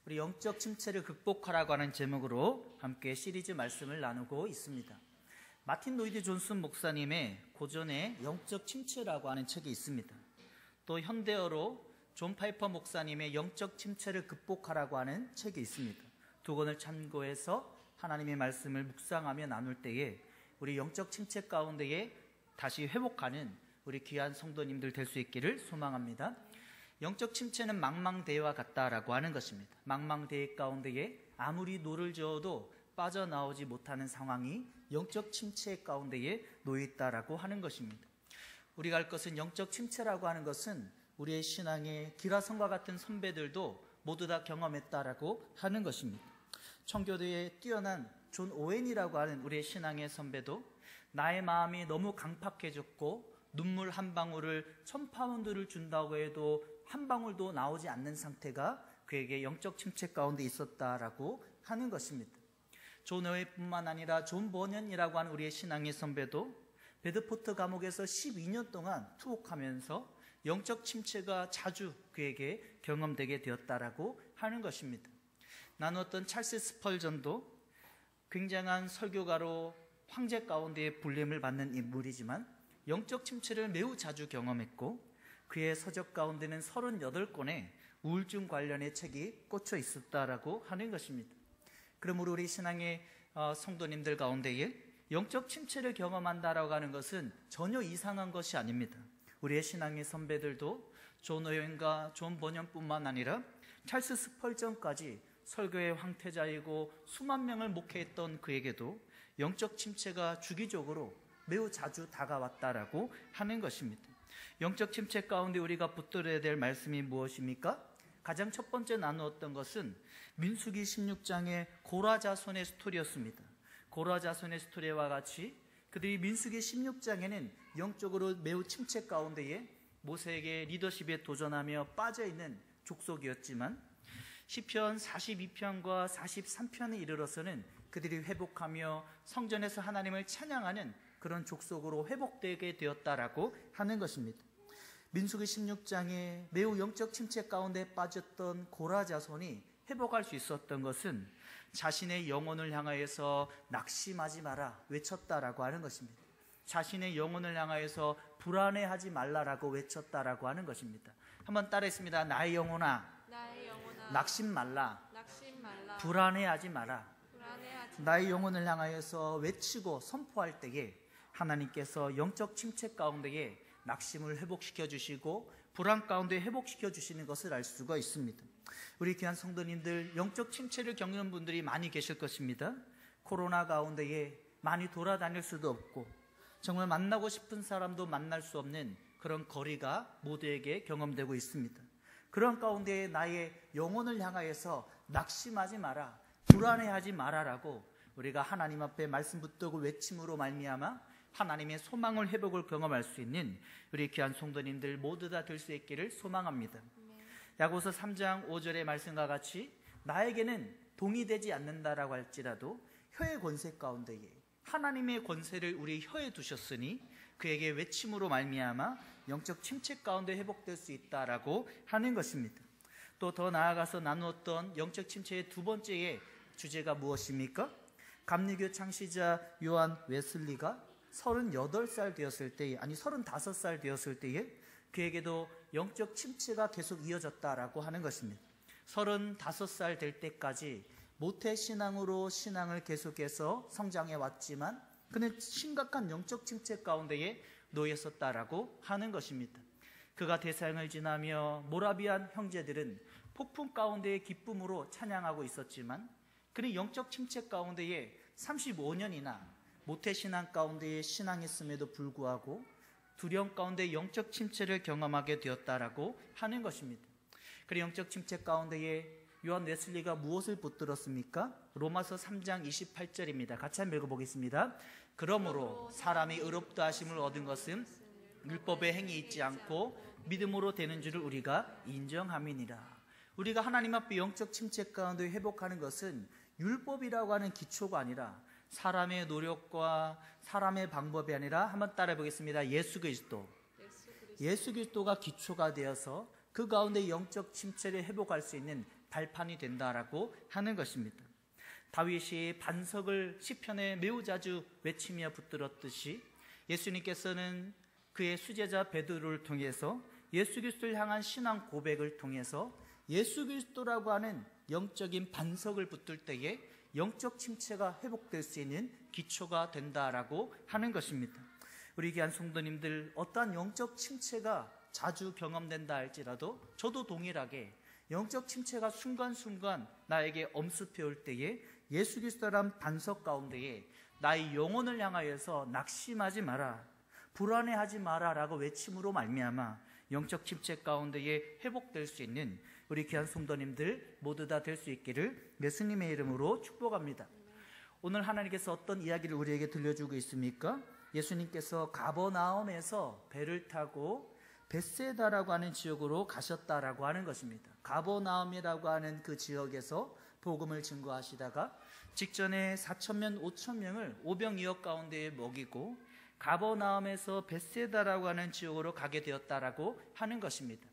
우리 영적 침체를 극복하라고 하는 제목으로 함께 시리즈 말씀을 나누고 있습니다. 마틴 로이드 존슨 목사님의 고전에 영적 침체라고 하는 책이 있습니다. 또 현대어로 존 파이퍼 목사님의 영적 침체를 극복하라고 하는 책이 있습니다. 두 권을 참고해서 하나님의 말씀을 묵상하며 나눌 때에 우리 영적 침체 가운데에 다시 회복하는 우리 귀한 성도님들 될 수 있기를 소망합니다. 영적 침체는 망망대해와 같다라고 하는 것입니다. 망망대해 가운데에 아무리 노를 저어도 빠져나오지 못하는 상황이 영적 침체 가운데에 놓여있다라고 하는 것입니다. 우리가 알 것은 영적 침체라고 하는 것은 우리의 신앙의 기라성과 같은 선배들도 모두 다 경험했다라고 하는 것입니다. 청교도에 뛰어난 존 오웬이라고 하는 우리의 신앙의 선배도 나의 마음이 너무 강팍해졌고 눈물 한 방울을 1000파운드를 준다고 해도 한 방울도 나오지 않는 상태가 그에게 영적 침체 가운데 있었다라고 하는 것입니다. 존 오웬뿐만 아니라 존 버년이라고 하는 우리의 신앙의 선배도 베드포트 감옥에서 12년 동안 투옥하면서 영적 침체가 자주 그에게 경험되게 되었다라고 하는 것입니다. 나누었던 찰스 스펄전도 굉장한 설교가로 황제 가운데에 불림을 받는 인물이지만 영적 침체를 매우 자주 경험했고 그의 서적 가운데는 38권의 우울증 관련의 책이 꽂혀 있었다라고 하는 것입니다. 그러므로 우리 신앙의 성도님들 가운데에 영적 침체를 경험한다라고 하는 것은 전혀 이상한 것이 아닙니다. 우리의 신앙의 선배들도 존 오웬과 존 버년뿐만 아니라 찰스 스펄전까지 설교의 황태자이고 수만 명을 목회했던 그에게도 영적 침체가 주기적으로 매우 자주 다가왔다라고 하는 것입니다. 영적 침체 가운데 우리가 붙들어야 될 말씀이 무엇입니까? 가장 첫 번째 나누었던 것은 민수기 16장의 고라 자손의 스토리였습니다. 고라 자손의 스토리와 같이 그들이 민수기 16장에는 영적으로 매우 침체 가운데에 모세에게 리더십에 도전하며 빠져있는 족속이었지만 시편 42편과 43편에 이르러서는 그들이 회복하며 성전에서 하나님을 찬양하는 그런 족속으로 회복되게 되었다라고 하는 것입니다. 민수기 16장에 매우 영적 침체 가운데 빠졌던 고라 자손이 회복할 수 있었던 것은 자신의 영혼을 향하여서 낙심하지 마라 외쳤다라고 하는 것입니다. 자신의 영혼을 향하여서 불안해하지 말라라고 외쳤다라고 하는 것입니다. 한번 따라했습니다. 나의 영혼아, 낙심 말라, 불안해하지 마라. 나의 영혼을 향하여서 외치고 선포할 때에 하나님께서 영적 침체 가운데에 낙심을 회복시켜 주시고 불안 가운데 회복시켜 주시는 것을 알 수가 있습니다. 우리 귀한 성도님들, 영적 침체를 겪는 분들이 많이 계실 것입니다. 코로나 가운데에 많이 돌아다닐 수도 없고 정말 만나고 싶은 사람도 만날 수 없는 그런 거리가 모두에게 경험되고 있습니다. 그런 가운데 나의 영혼을 향하여서 낙심하지 마라, 불안해하지 마라라고 우리가 하나님 앞에 말씀 붙들고 외침으로 말미암아 하나님의 소망을 회복을 경험할 수 있는 우리 귀한 성도님들 모두 다 될 수 있기를 소망합니다. 야고보서 3장 5절의 말씀과 같이 나에게는 동의되지 않는다라고 할지라도 혀의 권세 가운데에 하나님의 권세를 우리 혀에 두셨으니 그에게 외침으로 말미암아 영적 침체 가운데 회복될 수 있다라고 하는 것입니다. 또 더 나아가서 나누었던 영적 침체의 두 번째의 주제가 무엇입니까? 감리교 창시자 요한 웨슬리가 38살 되었을 때에, 아니 35살 되었을 때에 그에게도 영적 침체가 계속 이어졌다라고 하는 것입니다. 35살 될 때까지 모태신앙으로 신앙을 계속해서 성장해 왔지만 그는 심각한 영적 침체 가운데에 놓였었다라고 하는 것입니다. 그가 대서양을 지나며 모라비안 형제들은 폭풍 가운데에 기쁨으로 찬양하고 있었지만 그는 영적 침체 가운데에 35년이나 모태신앙 가운데에 신앙했음에도 불구하고 두려움 가운데 영적 침체를 경험하게 되었다라고 하는 것입니다. 그리고 영적 침체 가운데에 요한 웨슬리가 무엇을 붙들었습니까? 로마서 3장 28절입니다. 같이 한번 읽어보겠습니다. 그러므로 사람이 의롭다 하심을 얻은 것은 율법의 행위 있지 않고 믿음으로 되는 줄을 우리가 인정함이니라. 우리가 하나님 앞에 영적 침체 가운데 회복하는 것은 율법이라고 하는 기초가 아니라 사람의 노력과 사람의 방법이 아니라 한번 따라해 보겠습니다. 예수 그리스도가 기초가 되어서 그 가운데 영적 침체를 회복할 수 있는 발판이 된다라고 하는 것입니다. 다윗이 반석을 시편에 매우 자주 외치며 붙들었듯이 예수님께서는 그의 수제자 베드로를 통해서 예수 그리스도를 향한 신앙 고백을 통해서 예수 그리스도라고 하는 영적인 반석을 붙들 때에 영적 침체가 회복될 수 있는 기초가 된다라고 하는 것입니다. 우리 귀한 성도님들, 어떠한 영적 침체가 자주 경험된다 할지라도 저도 동일하게 영적 침체가 순간순간 나에게 엄습해 올 때에 예수 그리스도란 반석 가운데에 나의 영혼을 향하여서 낙심하지 마라, 불안해하지 마라 라고 외침으로 말미암아 영적 침체 가운데에 회복될 수 있는 우리 귀한 성도님들 모두 다 될 수 있기를 예수님의 이름으로 축복합니다. 오늘 하나님께서 어떤 이야기를 우리에게 들려주고 있습니까? 예수님께서 가버나움에서 배를 타고 벳세다라고 하는 지역으로 가셨다라고 하는 것입니다. 가버나움이라고 하는 그 지역에서 복음을 증거하시다가 직전에 4,000명, 5,000명을 오병이어 가운데에 먹이고 가버나움에서 벳세다라고 하는 지역으로 가게 되었다라고 하는 것입니다.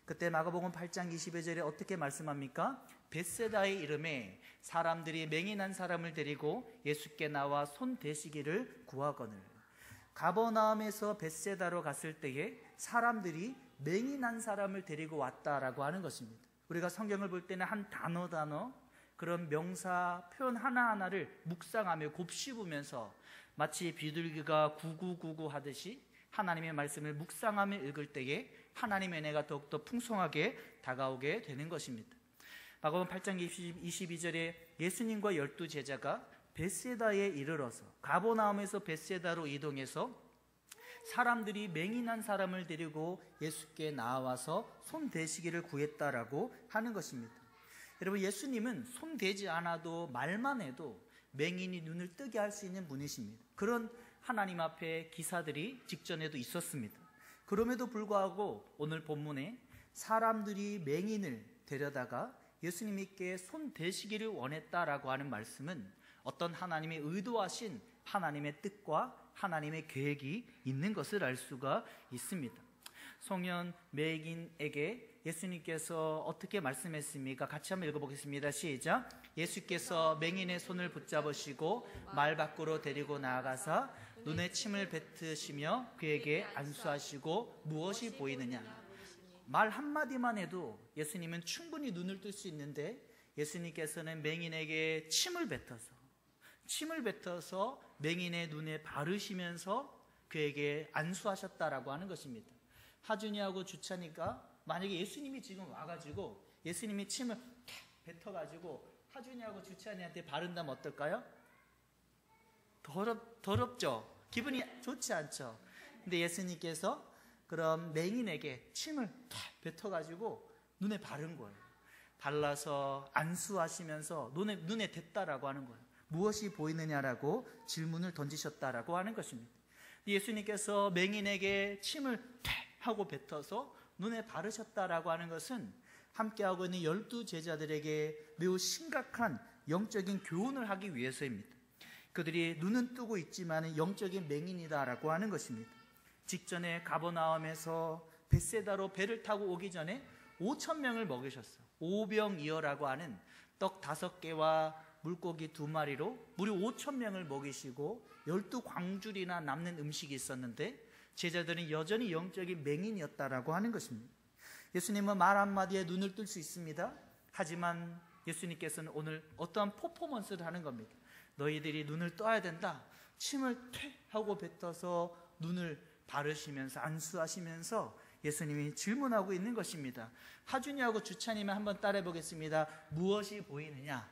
그때 마가복음 8장 22절에 어떻게 말씀합니까? 벳세다의 이름에 사람들이 맹인한 사람을 데리고 예수께 나와 손 대시기를 구하거늘. 가버나움에서 벳세다로 갔을 때에 사람들이 맹인한 사람을 데리고 왔다라고 하는 것입니다. 우리가 성경을 볼 때는 한 단어 그런 명사 표현 하나하나를 묵상하며 곱씹으면서 마치 비둘기가 구구구구 하듯이 하나님의 말씀을 묵상하며 읽을 때에 하나님의 은혜가 더욱더 풍성하게 다가오게 되는 것입니다. 마가복음 8장 22절에 예수님과 12제자가 벳세다에 이르러서 가버나움에서 벳세다로 이동해서 사람들이 맹인한 사람을 데리고 예수께 나와서 손 대시기를 구했다라고 하는 것입니다. 여러분, 예수님은 손 대지 않아도 말만 해도 맹인이 눈을 뜨게 할 수 있는 분이십니다. 그런 하나님 앞에 기사들이 직전에도 있었습니다. 그럼에도 불구하고 오늘 본문에 사람들이 맹인을 데려다가 예수님께 손 대시기를 원했다라고 하는 말씀은 어떤 하나님의 의도하신 하나님의 뜻과 하나님의 계획이 있는 것을 알 수가 있습니다. 송년 맹인에게 예수님께서 어떻게 말씀했습니까? 같이 한번 읽어보겠습니다. 시작. 예수께서 맹인의 손을 붙잡으시고 말 밖으로 데리고 나아가사 눈에 침을 뱉으시며 그에게 안수하시고 무엇이 보이느냐. 말 한마디만 해도 예수님은 충분히 눈을 뜰 수 있는데 예수님께서는 맹인에게 침을 뱉어서 맹인의 눈에 바르시면서 그에게 안수하셨다라고 하는 것입니다. 하준이하고 주찬이가 만약에 예수님이 지금 와가지고 예수님이 침을 뱉어가지고 하준이하고 주찬이한테 바른다면 어떨까요? 더럽죠? 기분이 좋지 않죠? 근데 예수님께서 그럼 맹인에게 침을 뱉어가지고 눈에 바른 거예요. 발라서 안수하시면서 눈에 댔다라고 하는 거예요. 무엇이 보이느냐라고 질문을 던지셨다라고 하는 것입니다. 예수님께서 맹인에게 침을 하고 뱉어서 눈에 바르셨다라고 하는 것은 함께하고 있는 12제자들에게 매우 심각한 영적인 교훈을 하기 위해서입니다. 그들이 눈은 뜨고 있지만 영적인 맹인이다라고 하는 것입니다. 직전에 가버나움에서 벳세다로 배를 타고 오기 전에 5,000명을 먹이셨어요. 오병이어라고 하는 떡 5개와 물고기 2마리로 무려 5,000명을 먹이시고 12광줄이나 남는 음식이 있었는데 제자들은 여전히 영적인 맹인이었다라고 하는 것입니다. 예수님은 말 한마디에 눈을 뜰 수 있습니다. 하지만 예수님께서는 오늘 어떠한 퍼포먼스를 하는 겁니다. 너희들이 눈을 떠야 된다. 침을 하고 뱉어서 눈을 바르시면서 안수하시면서 예수님이 질문하고 있는 것입니다. 하준이하고 주찬이만 한번 따라해 보겠습니다. 무엇이 보이느냐?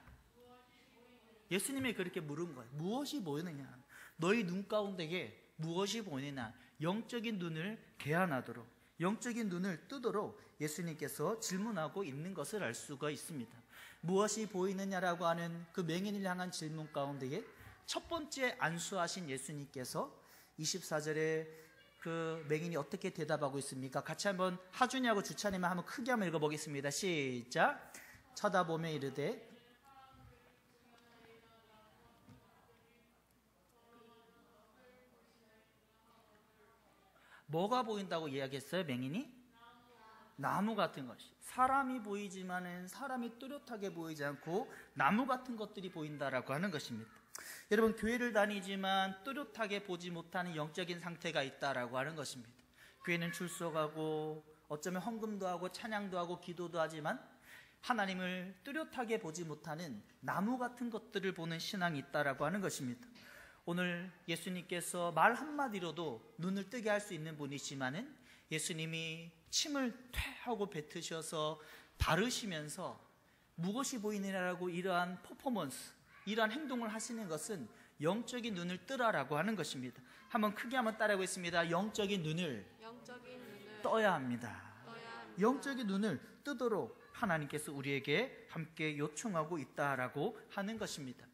예수님이 그렇게 물은 거예요. 무엇이 보이느냐? 너희 눈 가운데에 무엇이 보이느냐? 영적인 눈을 개안하도록, 영적인 눈을 뜨도록 예수님께서 질문하고 있는 것을 알 수가 있습니다. 무엇이 보이느냐라고 하는 그 맹인을 향한 질문 가운데에 첫 번째 안수하신 예수님께서 24절에 그 맹인이 어떻게 대답하고 있습니까? 같이 한번 하준이하고 주찬이만 한번 크게 한번 읽어보겠습니다. 시작. 쳐다보며 이르되 뭐가 보인다고 이야기했어요? 맹인이? 나무 같은 것이, 사람이 보이지만은 사람이 뚜렷하게 보이지 않고 나무 같은 것들이 보인다라고 하는 것입니다. 여러분, 교회를 다니지만 뚜렷하게 보지 못하는 영적인 상태가 있다라고 하는 것입니다. 교회는 출석하고 어쩌면 헌금도 하고 찬양도 하고 기도도 하지만 하나님을 뚜렷하게 보지 못하는 나무 같은 것들을 보는 신앙이 있다라고 하는 것입니다. 오늘 예수님께서 말 한마디로도 눈을 뜨게 할 수 있는 분이시만은 예수님이 침을 퇴하고 뱉으셔서 바르시면서 무엇이 보이느냐라고 이러한 퍼포먼스, 이러한 행동을 하시는 것은 영적인 눈을 뜨라라고 하는 것입니다. 한번 크게 한번 따라하겠습니다. 영적인 눈을 떠야 합니다. 영적인 눈을 뜨도록 하나님께서 우리에게 함께 요청하고 있다라고 하는 것입니다.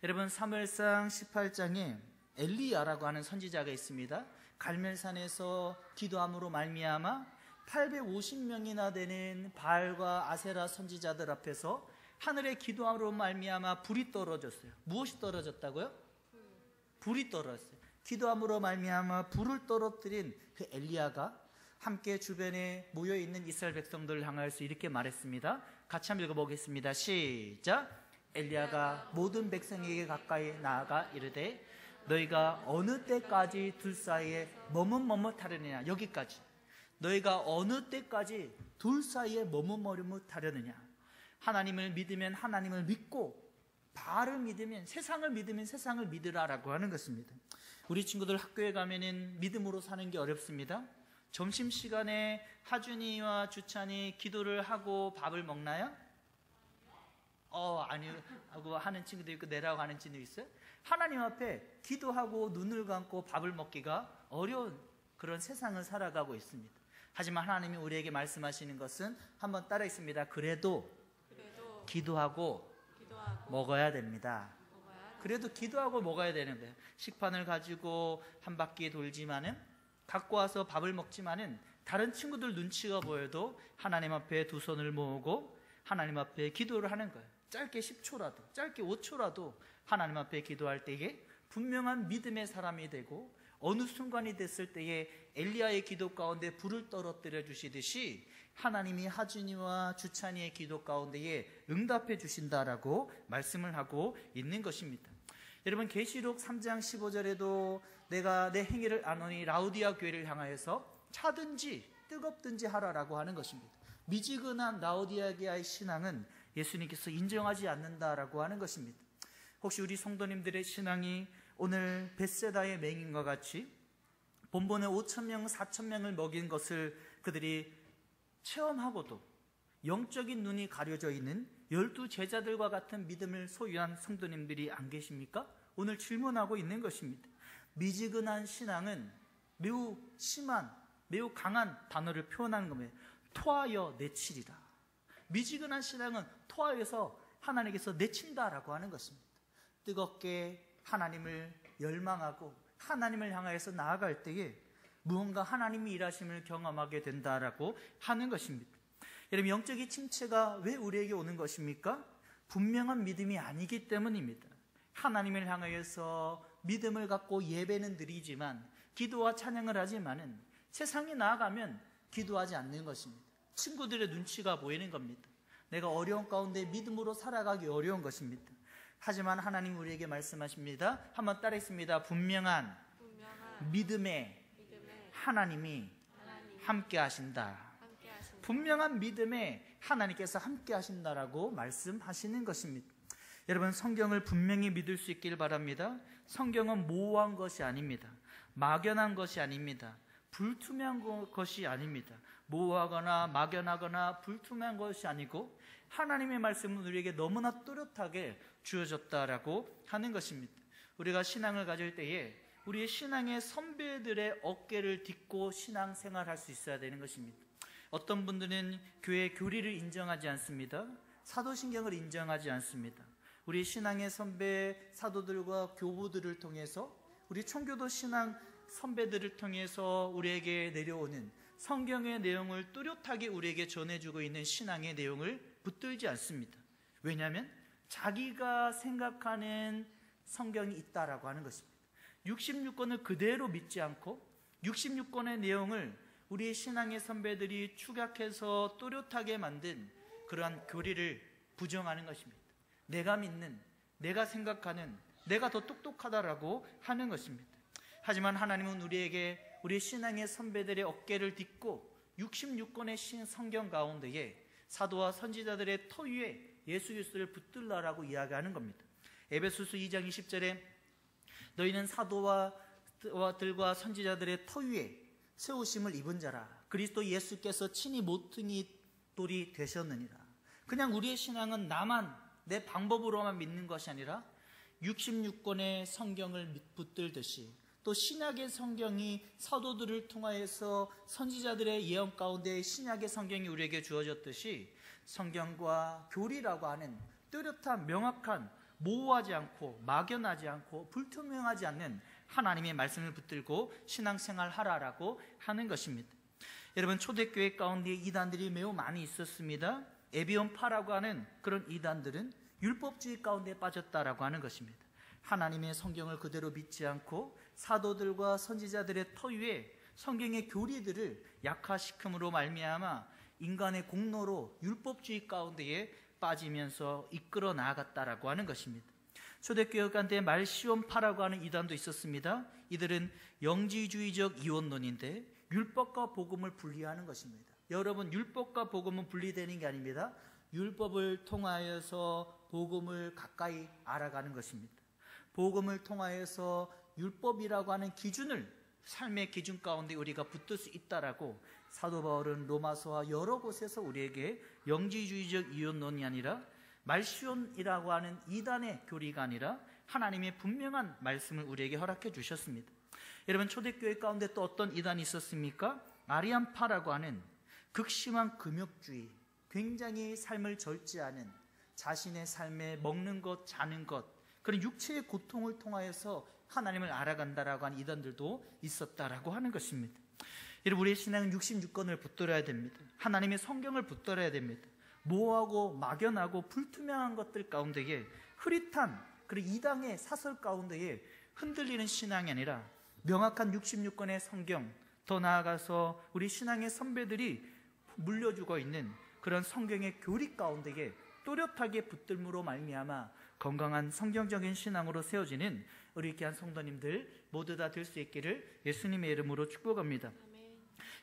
여러분, 사무엘상 18장에 엘리야라고 하는 선지자가 있습니다. 갈멜산에서 기도함으로 말미암아 850명이나 되는 바알과 아세라 선지자들 앞에서 하늘의 기도함으로 말미암아 불이 떨어졌어요. 무엇이 떨어졌다고요? 불이 떨어졌어요. 기도함으로 말미암아 불을 떨어뜨린 그 엘리야가 함께 주변에 모여있는 이스라엘 백성들을 향하여서 이렇게 말했습니다. 같이 한번 읽어보겠습니다. 시작. 엘리야가 모든 백성에게 가까이 나아가 이르되 너희가 어느 때까지 둘 사이에 머뭇머뭇하려느냐. 여기까지. 너희가 어느 때까지 둘 사이에 머뭇머뭇하려느냐. 하나님을 믿으면 하나님을 믿고 바알을 믿으면 세상을 믿으라라고 하는 것입니다. 우리 친구들 학교에 가면은 믿음으로 사는 게 어렵습니다. 점심시간에 하준이와 주찬이 기도를 하고 밥을 먹나요? 아니요 하고 하는 친구도 있고 내라고 하는 친구도 있어요. 하나님 앞에 기도하고 눈을 감고 밥을 먹기가 어려운 그런 세상을 살아가고 있습니다. 하지만 하나님이 우리에게 말씀하시는 것은 한번 따라 있습니다. 그래도 기도하고 먹어야 됩니다. 그래도 기도하고 먹어야 되는 거예요. 식판을 가지고 한 바퀴 돌지만은, 갖고 와서 밥을 먹지만은 다른 친구들 눈치가 보여도 하나님 앞에 두 손을 모으고 하나님 앞에 기도를 하는 거예요. 짧게 10초라도, 짧게 5초라도 하나님 앞에 기도할 때에 분명한 믿음의 사람이 되고, 어느 순간이 됐을 때에 엘리야의 기도 가운데 불을 떨어뜨려 주시듯이 하나님이 하준이와 주찬이의 기도 가운데에 응답해 주신다라고 말씀을 하고 있는 것입니다. 여러분, 계시록 3장 15절에도 내가 내 행위를 아노니 라우디아 교회를 향하여서 차든지 뜨겁든지 하라라고 하는 것입니다. 미지근한 라우디아의 신앙은 예수님께서 인정하지 않는다라고 하는 것입니다. 혹시 우리 성도님들의 신앙이 오늘 벳세다의 맹인과 같이 본본에 5,000명, 4,000명을 먹인 것을 그들이 체험하고도 영적인 눈이 가려져 있는 12제자들과 같은 믿음을 소유한 성도님들이 안 계십니까? 오늘 질문하고 있는 것입니다. 미지근한 신앙은 매우 심한, 매우 강한 단어를 표현하는 겁니다. 토하여 내치리라. 미지근한 신앙은 토하여서 하나님께서 내친다라고 하는 것입니다. 뜨겁게 하나님을 열망하고 하나님을 향하여서 나아갈 때에 무언가 하나님이 일하심을 경험하게 된다라고 하는 것입니다. 여러분, 영적인 침체가 왜 우리에게 오는 것입니까? 분명한 믿음이 아니기 때문입니다. 하나님을 향하여서 믿음을 갖고 예배는 드리지만, 기도와 찬양을 하지만은 세상에 나아가면 기도하지 않는 것입니다. 친구들의 눈치가 보이는 겁니다. 내가 어려운 가운데 믿음으로 살아가기 어려운 것입니다. 하지만 하나님 우리에게 말씀하십니다. 한번 따라했습니다. 분명한 믿음에 하나님이 함께 하신다. 분명한 믿음에 하나님께서 함께 하신다라고 말씀하시는 것입니다. 여러분, 성경을 분명히 믿을 수 있길 바랍니다. 성경은 모호한 것이 아닙니다. 막연한 것이 아닙니다. 불투명한 것이 아닙니다. 모호하거나 막연하거나 불투명한 것이 아니고 하나님의 말씀은 우리에게 너무나 뚜렷하게 주어졌다라고 하는 것입니다. 우리가 신앙을 가질 때에 우리의 신앙의 선배들의 어깨를 딛고 신앙생활할 수 있어야 되는 것입니다. 어떤 분들은 교회 교리를 인정하지 않습니다. 사도신경을 인정하지 않습니다. 우리 신앙의 선배 사도들과 교부들을 통해서, 우리 총교도 신앙 선배들을 통해서 우리에게 내려오는 성경의 내용을 뚜렷하게 우리에게 전해주고 있는 신앙의 내용을 붙들지 않습니다. 왜냐하면 자기가 생각하는 성경이 있다라고 하는 것입니다. 66권을 그대로 믿지 않고 66권의 내용을 우리의 신앙의 선배들이 축약해서 또렷하게 만든 그러한 교리를 부정하는 것입니다. 내가 믿는, 내가 생각하는, 내가 더 똑똑하다라고 하는 것입니다. 하지만 하나님은 우리에게 우리 신앙의 선배들의 어깨를 딛고 66권의 성경 가운데에 사도와 선지자들의 터 위에 예수 그리스도를 붙들라라고 이야기하는 겁니다. 에베소서 2장 20절에 너희는 사도와들과 선지자들의 터 위에 세우심을 입은 자라. 그리스도 예수께서 친히 모퉁이 돌이 되셨느니라. 그냥 우리의 신앙은 나만 내 방법으로만 믿는 것이 아니라 66권의 성경을 붙들듯이 또 신약의 성경이 사도들을 통하여서 선지자들의 예언 가운데 신약의 성경이 우리에게 주어졌듯이 성경과 교리라고 하는 뚜렷한 명확한 모호하지 않고 막연하지 않고 불투명하지 않는 하나님의 말씀을 붙들고 신앙생활 하라라고 하는 것입니다. 여러분, 초대교회 가운데 이단들이 매우 많이 있었습니다. 에비온파라고 하는 그런 이단들은 율법주의 가운데 빠졌다라고 하는 것입니다. 하나님의 성경을 그대로 믿지 않고 사도들과 선지자들의 터 위에 성경의 교리들을 약화시킴으로 말미암아 인간의 공로로 율법주의 가운데에 빠지면서 이끌어 나아갔다라고 하는 것입니다. 초대교회 가운데 말시온파라고 하는 이단도 있었습니다. 이들은 영지주의적 이원론인데 율법과 복음을 분리하는 것입니다. 여러분, 율법과 복음은 분리되는 게 아닙니다. 율법을 통하여서 복음을 가까이 알아가는 것입니다. 복음을 통하여서 율법이라고 하는 기준을 삶의 기준 가운데 우리가 붙들 수 있다라고 사도 바울은 로마서와 여러 곳에서 우리에게 영지주의적 이원론이 아니라 말시온이라고 하는 이단의 교리가 아니라 하나님의 분명한 말씀을 우리에게 허락해 주셨습니다. 여러분, 초대교회 가운데 또 어떤 이단이 있었습니까? 아리안파라고 하는 극심한 금욕주의, 굉장히 삶을 절제하는, 자신의 삶에 먹는 것, 자는 것, 그런 육체의 고통을 통하여서 하나님을 알아간다라고 하는 이단들도 있었다라고 하는 것입니다. 여러분, 우리의 신앙은 66권을 붙들어야 됩니다. 하나님의 성경을 붙들어야 됩니다. 모호하고 막연하고 불투명한 것들 가운데에 흐릿한 그리고 이단의 사설 가운데에 흔들리는 신앙이 아니라 명확한 66권의 성경, 더 나아가서 우리 신앙의 선배들이 물려주고 있는 그런 성경의 교리 가운데에 또렷하게 붙들므로 말미암아 건강한 성경적인 신앙으로 세워지는 우리 귀한 성도님들 모두 다 될 수 있기를 예수님의 이름으로 축복합니다.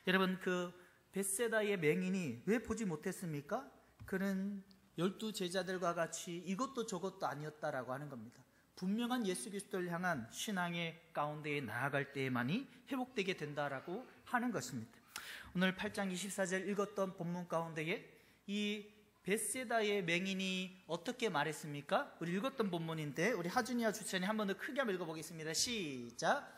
여러분, 그 벳세다의 맹인이 왜 보지 못했습니까? 그는 12 제자들과 같이 이것도 저것도 아니었다라고 하는 겁니다. 분명한 예수 그리스도를 향한 신앙의 가운데에 나아갈 때에만이 회복되게 된다라고 하는 것입니다. 오늘 8장 24절 읽었던 본문 가운데에 이 벳세다의 맹인이 어떻게 말했습니까? 우리 읽었던 본문인데 우리 하준이와 주찬이 한 번 더 크게 한번 읽어보겠습니다. 시작.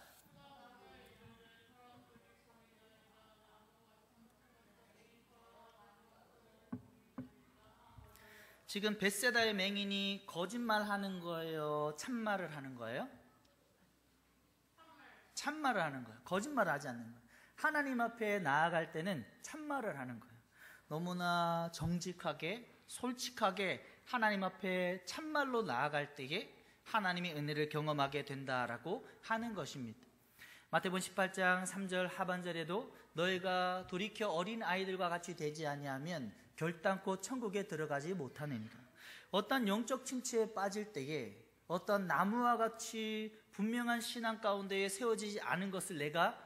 지금 벳세다의 맹인이 거짓말하는 거예요? 참말을 하는 거예요? 참말을 하는 거예요. 거짓말을 하지 않는 거예요. 하나님 앞에 나아갈 때는 참말을 하는 거예요. 너무나 정직하게 솔직하게 하나님 앞에 참말로 나아갈 때에 하나님의 은혜를 경험하게 된다라고 하는 것입니다. 마태복음 18장 3절 하반절에도 너희가 돌이켜 어린 아이들과 같이 되지 아니하면 결단코 천국에 들어가지 못하느니라. 어떤 영적 침체에 빠질 때에 어떤 나무와 같이 분명한 신앙 가운데에 세워지지 않은 것을 내가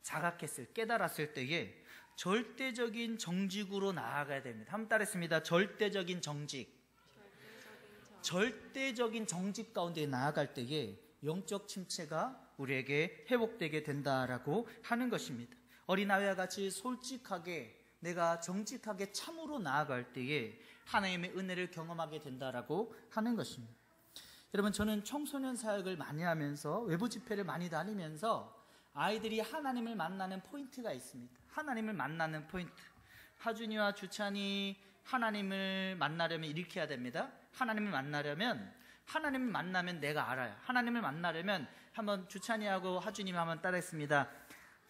자각했을, 깨달았을 때에 절대적인 정직으로 나아가야 됩니다. 한번 따라했습니다. 절대적인 정직. 절대적인 정직 가운데 나아갈 때에 영적 침체가 우리에게 회복되게 된다라고 하는 것입니다. 어린아이와 같이 솔직하게 내가 정직하게 참으로 나아갈 때에 하나님의 은혜를 경험하게 된다라고 하는 것입니다. 여러분, 저는 청소년 사역을 많이 하면서 외부 집회를 많이 다니면서 아이들이 하나님을 만나는 포인트가 있습니다. 하나님을 만나는 포인트. 하준이와 주찬이 하나님을 만나려면 이렇게 해야 됩니다. 하나님을 만나면 내가 알아요. 하나님을 만나려면 한번 주찬이하고 하준이만 한번 따라했습니다.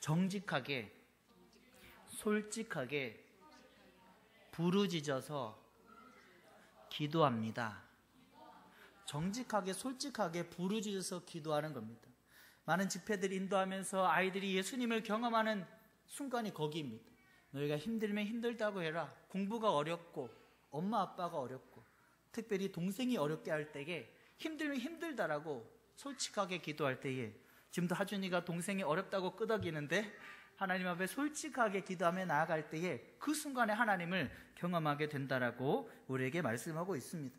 정직하게, 솔직하게, 부르짖어서 기도합니다. 정직하게, 솔직하게 부르짖어서 기도하는 겁니다. 많은 집회들 인도하면서 아이들이 예수님을 경험하는 순간이 거기입니다. 너희가 힘들면 힘들다고 해라. 공부가 어렵고 엄마 아빠가 어렵고 특별히 동생이 어렵게 할 때에 힘들면 힘들다라고 솔직하게 기도할 때에, 지금도 하준이가 동생이 어렵다고 끄덕이는데 하나님 앞에 솔직하게 기도하며 나아갈 때에 그 순간에 하나님을 경험하게 된다라고 우리에게 말씀하고 있습니다.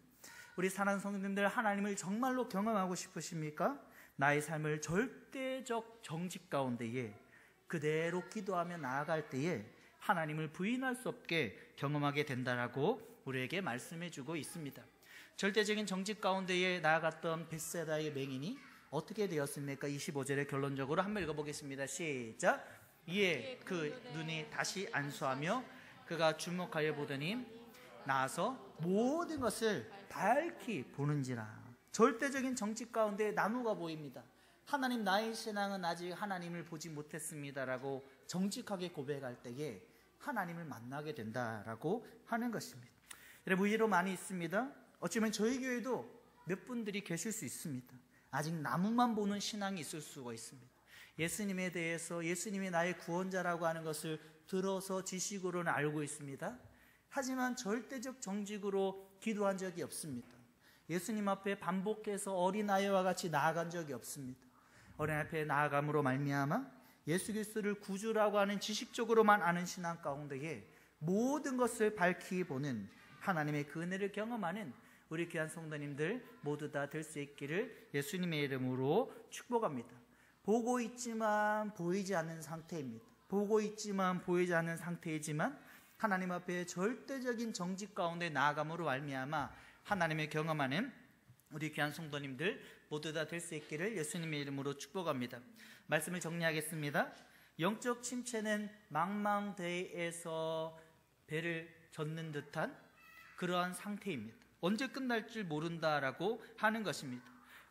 우리 사랑하는 성도님들, 하나님을 정말로 경험하고 싶으십니까? 나의 삶을 절대적 정직 가운데에 그대로 기도하며 나아갈 때에 하나님을 부인할 수 없게 경험하게 된다라고 우리에게 말씀해 주고 있습니다. 절대적인 정직 가운데에 나아갔던 벳세다의 맹인이 어떻게 되었습니까? 25절에 결론적으로 한번 읽어보겠습니다. 시작. 이에 그 눈이 다시 안수하며 그가 주목하여 보더니 나아서 모든 것을 밝히 보는지라. 절대적인 정직 가운데 나무가 보입니다. 하나님, 나의 신앙은 아직 하나님을 보지 못했습니다라고 정직하게 고백할 때에 하나님을 만나게 된다라고 하는 것입니다. 여러분, 의외로 많이 있습니다. 어쩌면 저희 교회도 몇 분들이 계실 수 있습니다. 아직 나무만 보는 신앙이 있을 수가 있습니다. 예수님에 대해서 예수님이 나의 구원자라고 하는 것을 들어서 지식으로는 알고 있습니다. 하지만 절대적 정직으로 기도한 적이 없습니다. 예수님 앞에 반복해서 어린아이와 같이 나아간 적이 없습니다. 어린 앞에 나아감으로 말미암아 예수 그리스도를 구주라고 하는 지식적으로만 아는 신앙 가운데에 모든 것을 밝히 보는 하나님의 그 은혜를 경험하는 우리 귀한 성도님들 모두 다 될 수 있기를 예수님의 이름으로 축복합니다. 보고 있지만 보이지 않는 상태입니다. 보고 있지만 보이지 않는 상태이지만 하나님 앞에 절대적인 정직 가운데 나아감으로 말미암아 하나님의 경험하는 우리 귀한 성도님들 모두 다 될 수 있기를 예수님의 이름으로 축복합니다. 말씀을 정리하겠습니다. 영적 침체는 망망대해에서 배를 젓는 듯한 그러한 상태입니다. 언제 끝날 줄 모른다라고 하는 것입니다.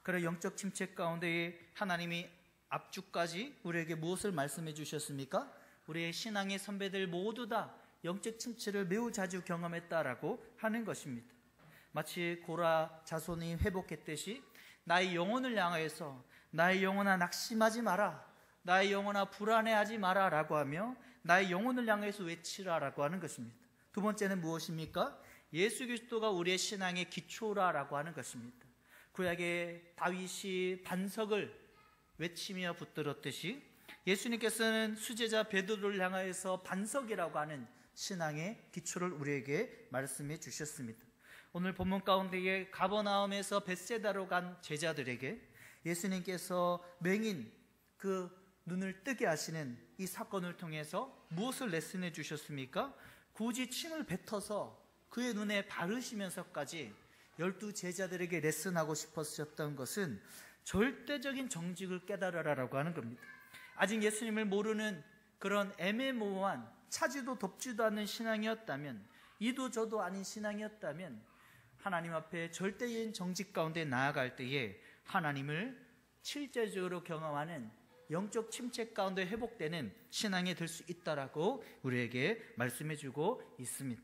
그런 영적 침체 가운데 하나님이 앞주까지 우리에게 무엇을 말씀해 주셨습니까? 우리의 신앙의 선배들 모두 다 영적 침체를 매우 자주 경험했다라고 하는 것입니다. 마치 고라 자손이 회복했듯이 나의 영혼을 향하여서 나의 영혼아 낙심하지 마라, 나의 영혼아 불안해하지 마라 라고 하며 나의 영혼을 향해서 외치라라고 하는 것입니다. 두 번째는 무엇입니까? 예수 그리스도가 우리의 신앙의 기초라라고 하는 것입니다. 구약의 다윗이 반석을 외치며 붙들었듯이 예수님께서는 수제자 베드로를 향하여서 반석이라고 하는 신앙의 기초를 우리에게 말씀해 주셨습니다. 오늘 본문 가운데에 가버나움에서 벳세다로 간 제자들에게 예수님께서 맹인 그 눈을 뜨게 하시는 이 사건을 통해서 무엇을 레슨해 주셨습니까? 굳이 침을 뱉어서 그의 눈에 바르시면서까지 12 제자들에게 레슨하고 싶으셨던 것은 절대적인 정직을 깨달으라라고 하는 겁니다. 아직 예수님을 모르는 그런 애매모호한 차지도 덥지도 않는 신앙이었다면, 이도 저도 아닌 신앙이었다면 하나님 앞에 절대적인 정직 가운데 나아갈 때에 하나님을 실제적으로 경험하는 영적 침체 가운데 회복되는 신앙이 될 수 있다라고 우리에게 말씀해주고 있습니다.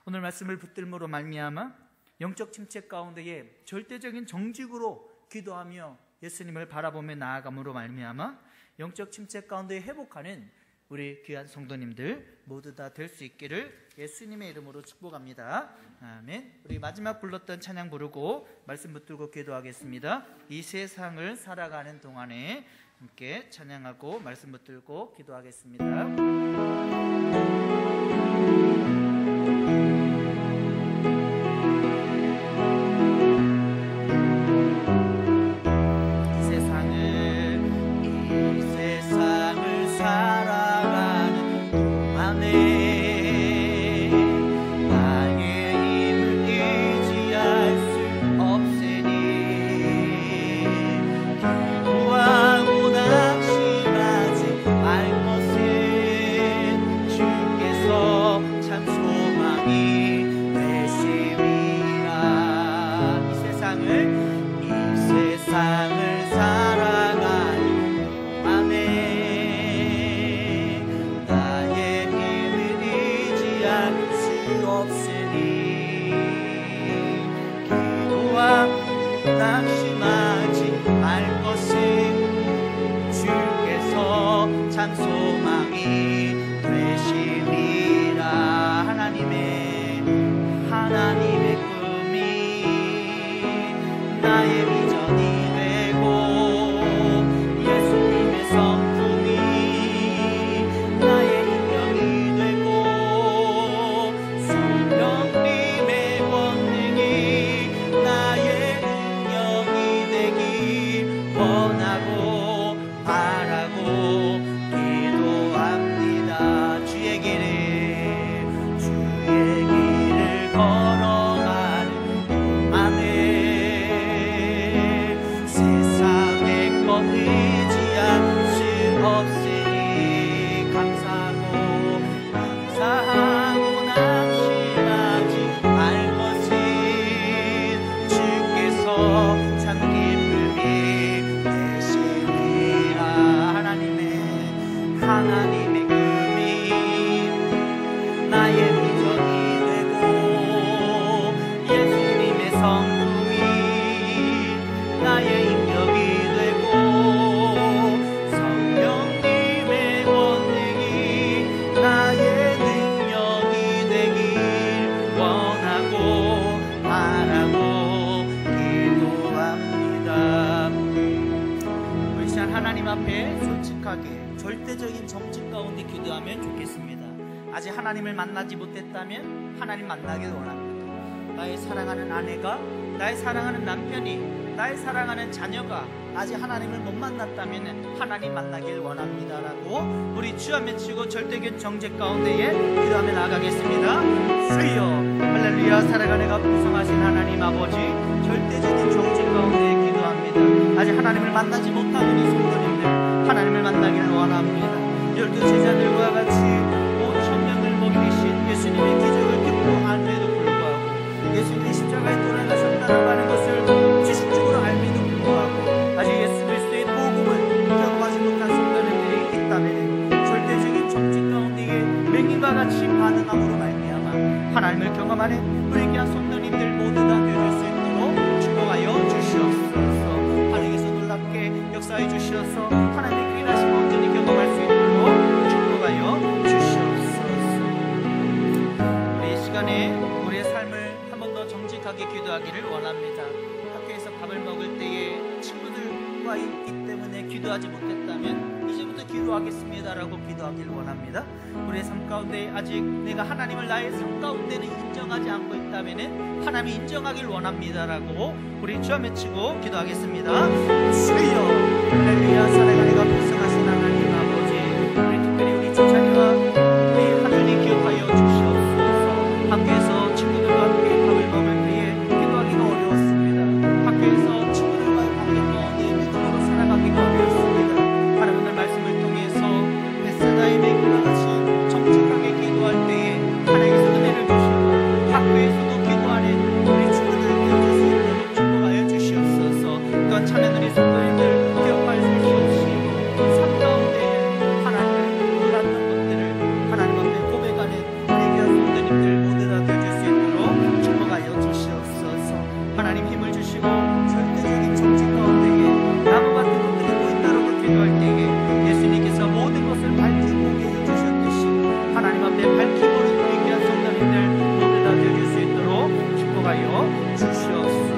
오늘 말씀을 붙들므로 말미암아 영적 침체 가운데에 절대적인 정직으로 기도하며 예수님을 바라보며 나아감으로 말미암아 영적 침체 가운데 회복하는 우리 귀한 성도님들 모두 다 될 수 있기를 예수님의 이름으로 축복합니다. 아멘. 우리 마지막 불렀던 찬양 부르고 말씀 붙들고 기도하겠습니다. 이 세상을 살아가는 동안에 함께 찬양하고 말씀 붙들고 기도하겠습니다. 낙심하지 말 것은 주께서 참 소망이 나의 비전이 되고 예수님의 성품이 나의 인격이 되고 성령님의 권능이 나의 능력이 되길 원하고 바라고 기도합니다. 주의 길을 걸어가는 안에 세상의 것 의지할 수 없으니 감사하고 낙심하지 말 것은 주께서 참 기쁨이 되시리라. 하나님의 금이 나의 비전이 되고 예수님의 성품이 나의 인격이 되고 성령님의 권능이 나의 능력이 되길 원하고 바라고 기도합니다. 우리 시간 하나님 앞에 솔직하게 절대적인 정직 가운데 기도하면 좋겠습니다. 아직 하나님을 만나지 못했다면 하나님 만나길 원합니다. 나의 사랑하는 아내가, 나의 사랑하는 남편이, 나의 사랑하는 자녀가 아직 하나님을 못 만났다면 하나님 만나길 원합니다라고 우리 주여 외치고 절대적인 정직 가운데에 기도하며 나가겠습니다. 주여 할렐루야. 사랑하는 풍성하신 하나님 아버지, 절대적인 정직 가운데에 기도합니다. 아직 하나님을 만나지 못하는 이 성도님들 하나님을 만나기를 원합니다. 12 제자들과 같이 5,000명을 먹이신 예수님의 기적을 듣고 알면에도 불구하고 예수님이 십자가에 돌아가셨다는 하는 것을 지식적으로 알면에도 불구하고 아직 예수 그리스도의 복음을 경험하지 못한 성도님들이 있다면 절대적인 정직 가운데에 맹인과 같이 반응함으로 말미암아 하나님을 경험하는 우리 귀한 성도님들 모두 다 되어줄 수 있도록 축복하여 주시옵소서. 하나님께서 놀랍게 역사해 주시어서 하나님의 귀하신 온전히 경험할 수 있도록 축복하여 주시옵소서. 우리 이 시간에 우리의 삶을 한 번 더 정직하게 기도하기를 원합니다. 학교에서 밥을 먹을 때에 친구들과 있기 때문에 기도하지 못했다면 이제부터 기도하겠습니다라고 기도하기를 원합니다. 우리의 삶 가운데 아직 내가 하나님을 나의 삶 가운데는 인정하지 않고 있다면 하나님이 인정하기를 원합니다라고 우리 주여 외치고 기도하겠습니다. 주여 할렐루야. 사랑하는 풍성하신 하나님 아버지, 우리 특별히 우리 주찬이와 우리 하늘이 기억하여 주시옵소서. 학교에서 친구들과 함께 밥을 먹을 때에 기도하기가 어려웠습니다. 학교에서 친구들과의 관계 가운데 믿음으로 살아가기가 어려웠습니다. 하나님 오늘 말씀을 통해서 베세다의 맹인과 같이 정직하게 기도할 때에 하나님께서 은혜를 주시고 학교에서도 기도하는 우리 친구들을 되어줄 수 있도록 축복하여 주시옵소서. 또한 참여는 우리 성도님들 기억하여 주시옵시고 삶 가운데 하나님을 몰랐던 것들을 하나님 앞에 고백하는 우리 귀한 성도님들 모두 다 되어줄 수 있도록 축복하여 주시옵소서. 하나님 힘을 주시고 절대적인 정직 가운데에 나무 같은 것들이 보인다라고 기도할 때에 예수님께서 모든 것을 밝히고 보게 해주셨듯이 하나님 앞에 밝히고는 우리 귀한 성도님들 모두 다 되어줄 수 있도록 축복하여 주시옵소서.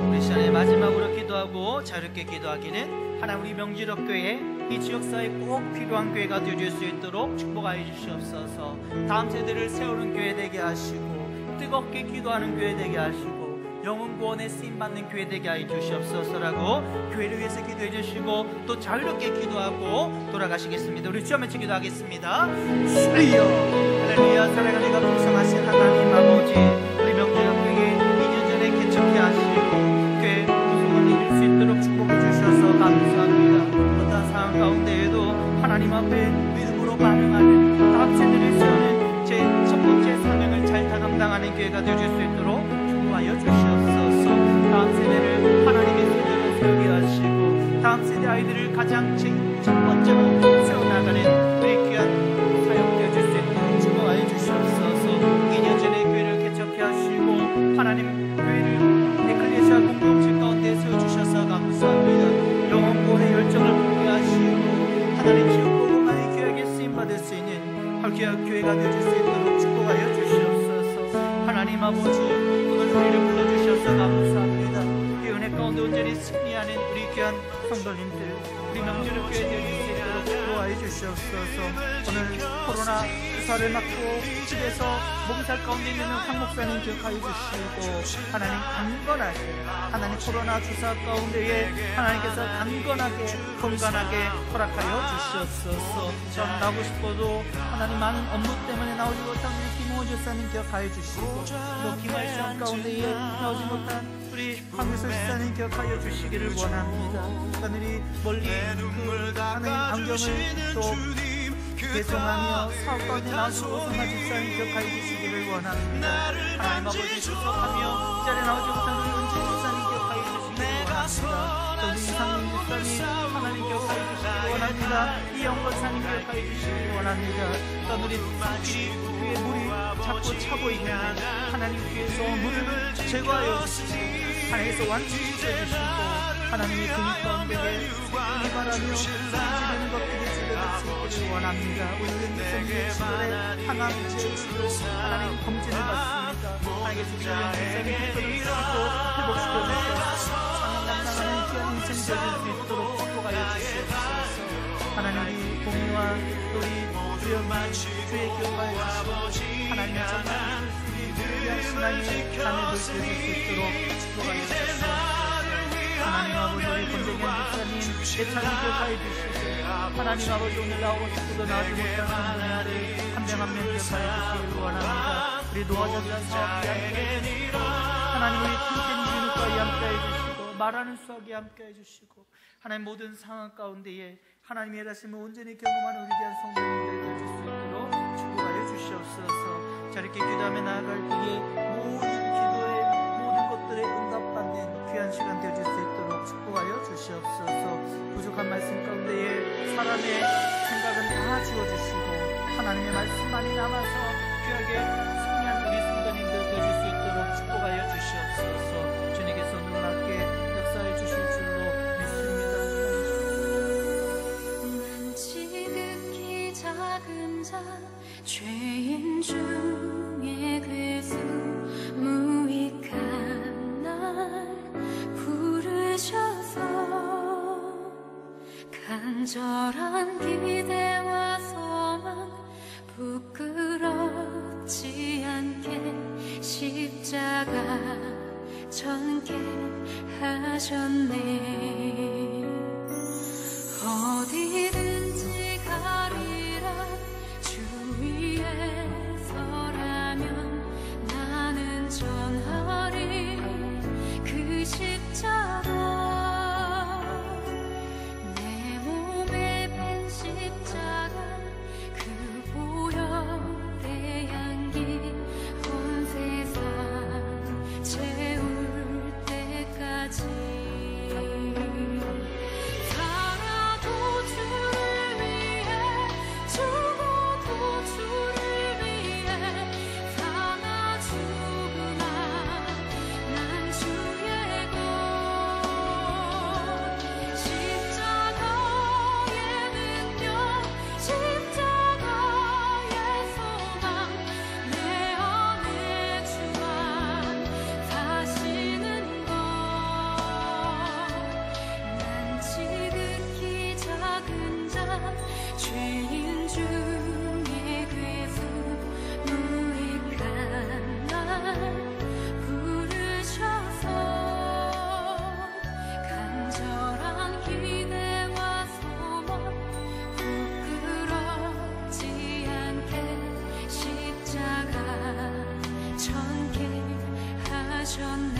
우리 시간에 마지막으로 기도하고 자유롭게 기도하기는 하나님 우리 명지력교회 이 지역사회에 꼭 필요한 교회가 되어줄 수 있도록 축복하여 주시옵소서. 다음 세대를 세우는 교회 되게 하시고 뜨겁게 기도하는 교회 되게 하시고 영혼 구원에 쓰임받는 교회 되게 하여 주시옵소서라고 교회를 위해서 기도해 주시고 또 자유롭게 기도하고 돌아가시겠습니다. 우리 주여 외치 기도하겠습니다. 주여 할렐루야. 사랑하는 이가 풍성하신 하나님 아버지, 우리 명지력교회 2년 전에 개척해 하시고 교회 구성을 이룰 수 있도록 축복해 주셔서 감사합니다. 어떤 상황 가운데에도 하나님 앞에 믿음으로 반응하는 다음 세대를 세우는 제 첫 번째 사명을 잘 다 감당하는 교회가 되어줄 수 있도록 축복하여 주시옵소서. 다음 세대를 하나님의 세대로 세우게 하시고 다음 세대 아이들을 가장 첫 번째로 세워나가는 우리 귀한 사역 되어줄 수 있도록 축복하여 주시옵소서. 2년 전에 교회를 개척해 하시고 하나님 교회를 에클레시아 공동체 가운데 세워주셔서 감사합니다. 영혼 구원의 열정을 품게 하시고 하나님 지옥 복음만의 교회에 쓰임받을 수 있는 교회가 되어줄 수 있도록 축복하여 주시옵소서. 하나님 아버지 오늘 우리를 불러주셔서 주셔서 감사합니다. 이 은혜 가운데 온전히 승리하는 우리 귀한 성도님들, 우리 명절을 교회 드릴 수 있도록 도와해 주시옵소서. 오늘 코로나 주사를 맞고 집에서 몸살 가운데 있는 황 목사님 기억하여 주시고, 하나님 강건하게, 하나님 코로나 주사 가운데에 하나님께서 강건하게 건강하게 허락하여 주시옵소서. 전 나오고 싶어도 하나님 많은 업무 때문에 나오지 못한 우리 김호원 집사님 기억하여 주시고, 또 김할 시험 가운데에 나오지 못한 우리 황미소 집사님 기억하여 주시기를 원합니다. 하늘이 멀리 그 하나님 안경을 또 개정하며 사업 가운데 나오시고 성화 집사님 기억하여 주시기를 원합니다. 하나님 아버지 출석하며 이 자리에 나오지 못한 우리 은재 집사님 기억하여 주시기를 원합니다. 또 우리 이상민 집사님 하나님 기억하여 주시기를 원합니다. 이영건 사님 기억하여 주시기를 원합니다. 또 우리 산길이 위에 물이 자꾸 차고 있는데 하나님 위에서 물을 제거하여 주시고 하나님께서 완치시켜 주시고 하나님의 금 가운데에 이발하며 소리지르는 것들이 지도될 수 있기를 원합니다. 우리 은혜성의 시절에 항암 제치로 하나님 검진을 받습니다. 하나님께서 우리 영생의 기도를 주시고 회복시켜 주시옵소서. 상당하는 귀한 인생 되어질 수 있도록 축복하여 주시옵소서. 하나님 우리 공의와 우리 주영만 주의 기억하여 주시고 하나님의 정말 우리 신앙의 자매들 되어질 수 있도록 축복하여 주시옵소서. 하나님 아버지 우리 권정현 목사님 예찬을 기억하여 주시고 하나님 아버지 오늘 나오고 싶어도 나오지 못한 성도님들 한 명 한 명 기억하여 주시기를 원합니다. 우리 노아자들 사업에 함께해 주시고 하나님 우리 튼튼 진우과에 함께해 주시고 말하는 수학에 함께해 주시고 하나님 모든 상황 가운데에 하나님의 일하심을 온전히 경험하는 우리 귀한 성도님들 되어줄 수 있도록 축복하여 주시옵소서. 자 이렇게 기도하며 나아갈 때에 모든 기도에 모든 것들에 응답받는 귀한 시간 되어줄 수 있도록 축복하여 주시옵소서. 부족한 말씀 가운데에 사람의 생각은 다 주어주시고 하나님의 말씀만이 남아서 귀하게 승리한 우리 성도님들 되어줄 수 있도록 축복하여 주시옵소서. 주님께서 놀랍게 역사해 주실 줄로 믿습니다. 난 지극히 작은 자 죄인 중에 괴수 무익한 날 부르셔서 간절한 기대와 소망 부끄럽지 않게 십자가 전개하셨네. 어디든지 가리라 주 위에 서라면 나는 전하리 그 십자가. 내 몸에 밴 십자가 그 보혈의 향기 온 세상 채울 때까지 살아도 주를 위해 죽어도 주를 위해 사나 죽으나 난 주의 것 십자가의 능력 십자가의 소망 내 안에 주만 사시는 것. 난 지극히 작은 자 죄인 중에 괴수 무익한 날 부르셔서 간절한 기대와 소망 부끄럽지 않게 십자가 전개하셨네.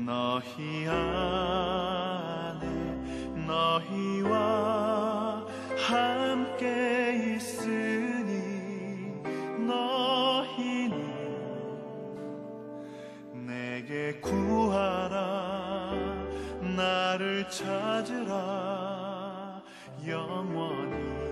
너희 안에 너희와 함께 있으니 너희는 내게 구하라 나를 찾으라 영원히